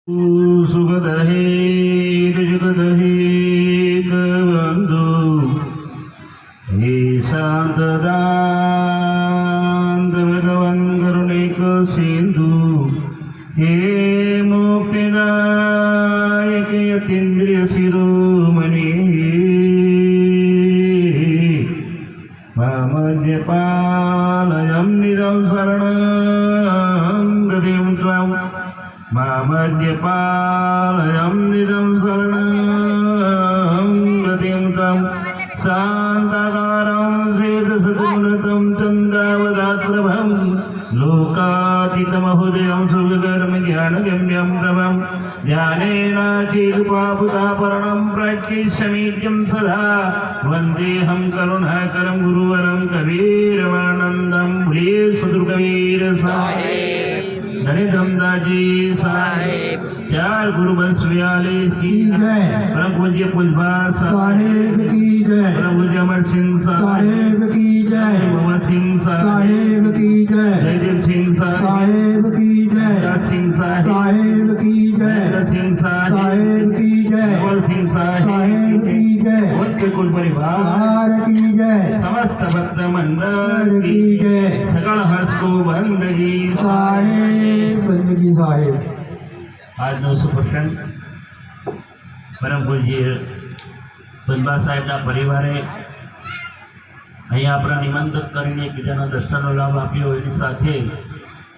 सुखदहेत जुगदहेत बंधु हे शांतदांत भगवान करुणिक सिंधु हे मुक्तिदायक यतीन्द्रिय शिरोमणि मामद्यपालयं निरं शरणं गतिं त्वां मामद्यपालयं निरं शरणं गतिं त्वां शान्ताकारं श्वेतसुतमुलतं चन्दावदाप्रभं लोकातीतमहोदयं सुखकर्म ज्ञानगम्यं प्रभं ध्यानेनाचेदुपापुतापरणं प्रज्ञिष्यमीड्यं सदा वन्देऽहं करुणाकरं गुरुवरं कबीरमानन्दं भूये सद्गुरुकबीर साहेब नरेंद्रदासजी साहेब चार गुरुवंश वाले की जय परम पूज्य पुष्पा साहेब की जय परम पूज्य अमर सिंह साहेब की जय मोहम्मद सिंह साहेब की जय जयदेव सिंह साहेब की जय राज सिंह साहेब की जय सिंह साहेब की जय मोहन सिंह साहेब की जय उनके कुल परिवार की जय समस्त भक्त मंडल की जय सकल हर्ष को बंदगी साहेब बंदगी साहेब આજનો સુપ્રસંગ પરમ પૂજ્ય પુષ્પા સાહેબના પરિવારે અહીંયા આપણા નિમંત્રિત કરીને એકબીજાનો દર્શનનો લાભ આપ્યો એની સાથે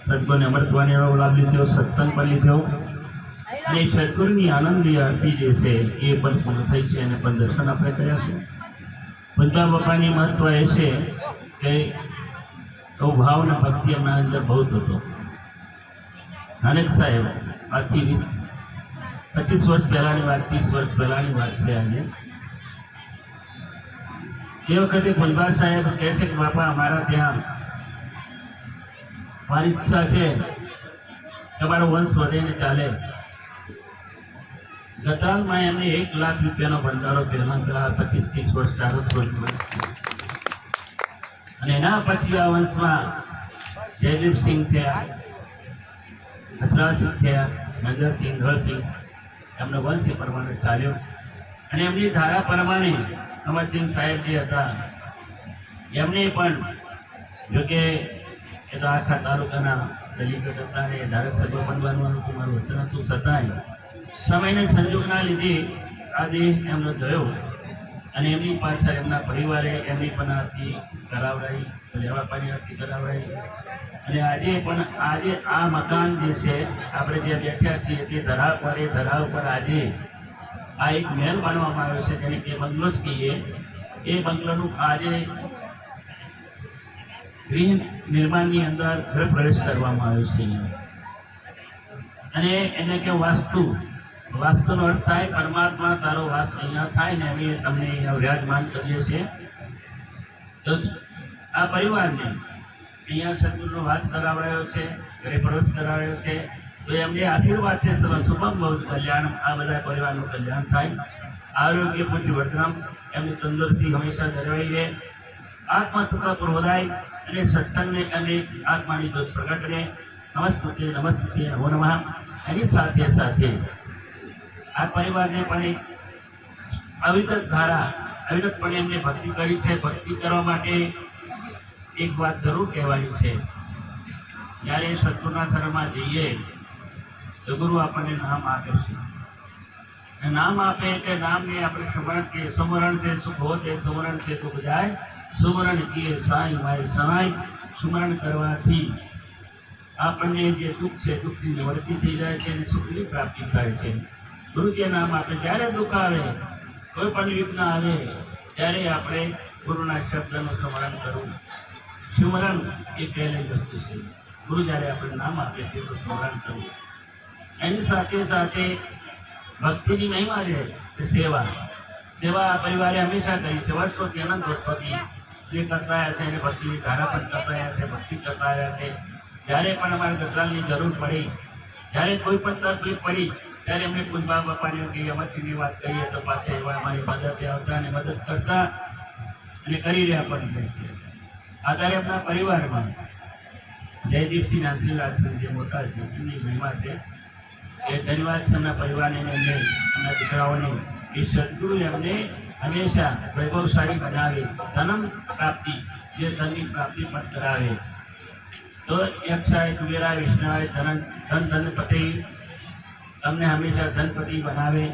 સદગુરુને અમૃતવાણીનો લાભ લીધો સત્સંગ પણ લીધો અને સદગુરુની આનંદી આરતી જે છે એ પણ પૂર્ણ થઈ છે અને પણ દર્શન આપણે કર્યા છે પુષ્પા બાપાની મહત્વ એ છે કે ભાવ અને ભક્તિ એમના અંદર બહુ હતો નાનક સાહેબ આજથી 25 વર્ષ પહેલાની વાત 30 વર્ષ પહેલાની વાત છે આજે એ વખતે પુષ્પા સાહેબ કહે છે કે બાપા અમારા ત્યાં મારી ઈચ્છા છે કે મારો વંશ વધીને ચાલે ગતાલમાં એમને 1 લાખ રૂપિયાનો ભંડારો પહેલા 25-30 વર્ષ ચાલુ થયો અને એના પછી આ વંશમાં જયદેવ સિંહ થયા હસરાસિંહ થયા નંદરસિંહ ધરસિંહ એમનો વંશ એ પ્રમાણે ચાલ્યો અને એમની ધારા પ્રમાણે અમરસિંહ સાહેબ જે હતા એમને પણ જોકે એ તો આખા તાલુકાના દલિત હતા અને ધારાસભ્ય બનવાનું હતું મારું વચન હતું છતાંય સમયના સંજોગના લીધે આ દેહ એમનો થયો અને એમની પાછળ એમના પરિવારે એમની પણ આરતી કરાવડાવી લેવા પાણી આરતી કરાવડાવી અને આજે આ મકાન જે છે આપણે જે બેઠા છીએ તે ધરા ઉપર આજે આ એક મહેલ બાંધવામાં આવ્યો છે જેને કે બંગલોસ કહીએ એ બંગલોનું આજે ગૃહ નિર્માણની અંદર ગૃહ પ્રવેશ કરવામાં આવ્યો છે અને એને કે વાસ્તુનો અર્થ થાય પરમાત્મા તારો વાસ અહીંયા થાય ને અમે તમને અહીંયા વિરાજમાન કરીએ છીએ તો આ પરિવારને અહીંયા સદગુરુનો વાસ કરાવડાયો છે ઘરે પ્રવેશ કરાવ્યો છે તો એમને આશીર્વાદ છે શુભમ બહુ કલ્યાણ આ બધા પરિવારનું કલ્યાણ થાય આરોગ્ય પૂર્તિ વર્તન એમની તંદુરસ્તી હંમેશા જળવાઈ રહે આત્મા સુખ પ્રબોધાય અને સત્સંગને અને આત્માની જ્યોત પ્રગટ રહે નમસ્તુતે નમો નમઃ એની સાથે સાથે આ પરિવારને પણ એક અવિરતપણે એમને ભક્તિ કરી છે ભક્તિ કરવા માટે એક વાત જરૂર કહેવાની છે જ્યારે સદગુરુના શરણમાં જઈએ તો ગુરુ આપણને નામ આપે છે નામ આપે એટલે નામને આપણે સુમરણ છે સુખ હો તે સુમરણ છે દુઃખ જાય સુમરણ કીએ સાંઈ માય સહાય સુમરણ કરવાથી આપણને જે દુઃખ છે દુઃખની નિવૃત્તિ થઈ જાય છે અને સુખની પ્રાપ્તિ થાય છે ગુરુ જે નામ આપે જ્યારે દુઃખ આવે કોઈ પણ વિઘ્ન આવે ત્યારે આપણે ગુરુના શબ્દનું સ્મરણ કરવું સ્મરણ એ પહેલી વસ્તુ છે ગુરુ જ્યારે આપણે નામ આપે છે તો સ્મરણ કરવું એની સાથે સાથે ભક્તિની મહિમા છે તે સેવા આ પરિવારે હંમેશા કરી છે વર્ષોથી અનંત વર્ષોથી જે કરતા આવ્યા છે એને ભક્તિની ધારા પણ કરતા આવ્યા છે ભક્તિ કરતા આવ્યા છે જ્યારે પણ અમારે ગજરાલની જરૂર પડી જ્યારે કોઈ પણ તકલીફ પડી ત્યારે એમને પુષ્પા બાપાને કહીએ અમરસિંહની વાત કહીએ તો પાછા એવા અમારી મદદે આવતા અને મદદ કરતા અને કરી રહ્યા પણ છે આધારે એમના પરિવારમાં જયદીપસિંહ આશીર્વાદ જે મોટા છે એમની મહિમા છે એ ધન્યવાદ છે એમના પરિવારને એમને એમના દીકરાઓને એ સદગુરુ એમને હંમેશા વૈભવશાળી બનાવે, ધનમ પ્રાપ્તિ જે ધનની પ્રાપ્તિ પણ કરાવે. તો યક્ષાય કુબેરાય વિષ્ણુવાય ધનપતિ તમને હંમેશા ધનપતિ બનાવે,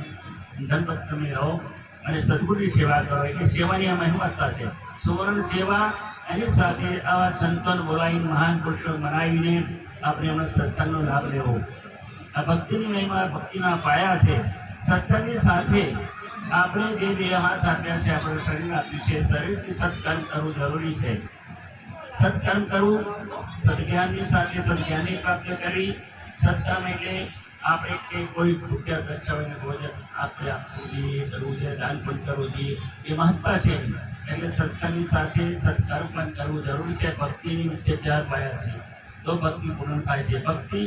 ધનપતિ તમે રહો અને સદગુરુની સેવા કરો. એટલે સેવાની આ મહિમતા છે. સુવર્ણ સેવા એની સાથે આવા સંતોને બોલાવીને મહાન પુરુષો મનાવીને આપણે એમનો સત્સંગનો લાભ લેવો. આ ભક્તિની મહિમા ભક્તિના પાયા છે. સત્સંગની સાથે આપણે જે બે હાથ આપ્યા છે, આપણે શરીર આપ્યું છે, શરીરથી સત્કર્મ કરવું જરૂરી છે. સત્કર્મ કરવું, સદજ્ઞાનની સાથે સદજ્ઞાનની પ્રાપ્ત કરવી. સત્કર્મ એટલે આપણે કે કોઈ રૂપિયા દર્શાવીને ભોજન આપણે આપવું જોઈએ, કરવું જોઈએ, દાન પણ કરવું જોઈએ, એ મહત્તા છે. એટલે સત્સંગની સાથે સત્કર્મ પણ કરવું જરૂરી છે. ભક્તિની મુખ્ય 4 પાયા છે, તો ભક્તિ પૂર્ણ થાય છે. ભક્તિ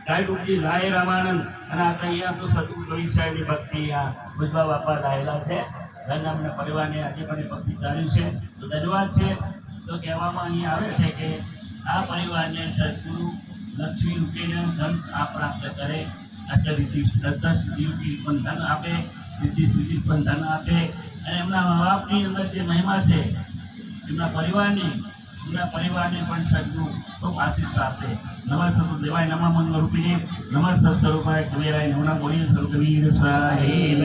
ગાય ડૂબી લાય રામાનંદ. અને આ અહીંયા તો સદગુરુ કવિ સાહેબની ભક્તિ આ ભુજબા બાપા લાયેલા છે. ધનના પરિવારને આજે પણ એ ભક્તિ ચાલ્યું છે, તો ધન્યવાદ છે. તો કહેવામાં અહીંયા આવે છે કે આ પરિવારને સદગુરુ લક્ષ્મી રૂપીને ધન આ પ્રાપ્ત કરે. અષ્ટવિધિ 10 સિદ્ધિ પણ ધન આપે, સિદ્ધિ પણ ધન આપે. અને એમના મા બાપની અંદર જે મહિમા છે, એમના પરિવારની પણ સદગુરુ ખૂબ આશીષ આપે. નમઃ દેવાય નમઃ મંગળ રૂપિણે નમઃ સ્વરૂપાય કુબેરાય નમઃ બોલીએ સ્વરૂપ વીર સાહેબ.